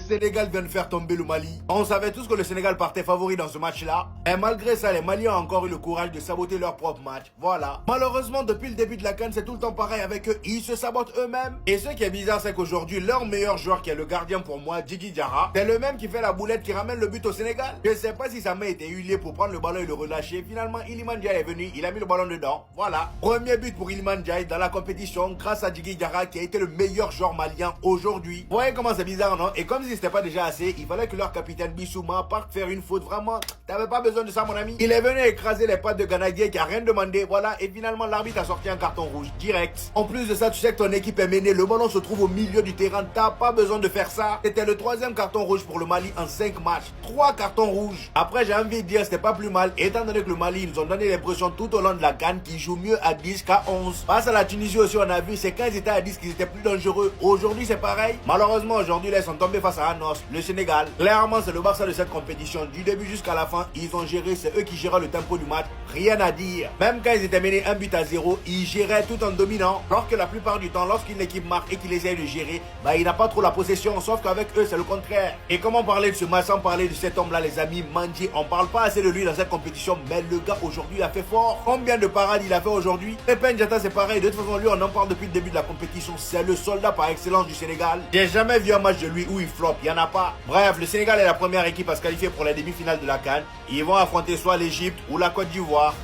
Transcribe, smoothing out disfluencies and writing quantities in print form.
Sénégal vient de faire tomber le Mali. On savait tous que le Sénégal partait favori dans ce match-là. Et malgré ça, les Maliens ont encore eu le courage de saboter leur propre match. Voilà. Malheureusement, depuis le début de la CAN, c'est tout le temps pareil avec eux. Ils se sabotent eux-mêmes. Et ce qui est bizarre, c'est qu'aujourd'hui, leur meilleur joueur, qui est le gardien pour moi, Djigui Diarra, c'est le même qui fait la boulette qui ramène le but au Sénégal. Je sais pas si sa main était huilée pour prendre le ballon et le relâcher. Finalement, Iliman Ndiaye est venu, il a mis le ballon dedans. Voilà. Premier but pour Iliman Ndiaye dans la compétition grâce à Djigui Diarra qui a été le meilleur joueur malien aujourd'hui. Vous voyez comment c'est bizarre, non? Et comme si c'était pas déjà assez, il fallait que leur capitaine Bissouma parte faire une faute. Vraiment, t'avais pas besoin de ça, mon ami. Il est venu écraser les pattes de Ganaguier qui a rien demandé. Voilà. Et finalement, l'arbitre a sorti un carton rouge direct. En plus de ça, tu sais que ton équipe est menée. Le ballon se trouve au milieu du terrain. T'as pas besoin de faire ça. C'était le troisième carton rouge pour le Mali en 5 matchs. 3 cartons rouges. Après, j'ai envie de dire, c'était pas plus mal. Étant donné que le Mali, ils nous ont donné l'impression tout au long de la CAN qu'ils jouent mieux à 10 qu'à 11. Face à la Tunisie aussi, on a vu, c'est quand ils étaient à 10 qu'ils étaient plus dangereux. Aujourd'hui, c'est pareil. Malheureusement, aujourd'hui, là, ils sont tombés face à Anos, le Sénégal. Clairement, c'est le Barça de cette compétition. Du début jusqu'à la fin, ils ont géré, c'est eux qui géraient le tempo du match. Rien à dire. Même quand ils étaient menés 1-0, ils géraient tout en dominant. Alors que la plupart du temps, lorsqu'une équipe marque et qu'il essaye de gérer, bah, il n'a pas trop la possession. Sauf qu'avec eux, c'est le contraire. Et comment parler de ce match sans parler de cet homme-là, les amis, Mendy? On parle pas assez de lui dans cette compétition, mais le gars aujourd'hui a fait fort. Combien de parades il a fait aujourd'hui? Pépin Diatta, c'est pareil. De toute façon, lui, on en parle depuis le début de la compétition. C'est le soldat par excellence du Sénégal. J'ai jamais vu un match de lui où il flop. Il y en a pas. Bref, le Sénégal est la première équipe à se qualifier pour la demi-finale de la CAN. Ils vont affronter soit l'Égypte ou la Côte d'Ivoire.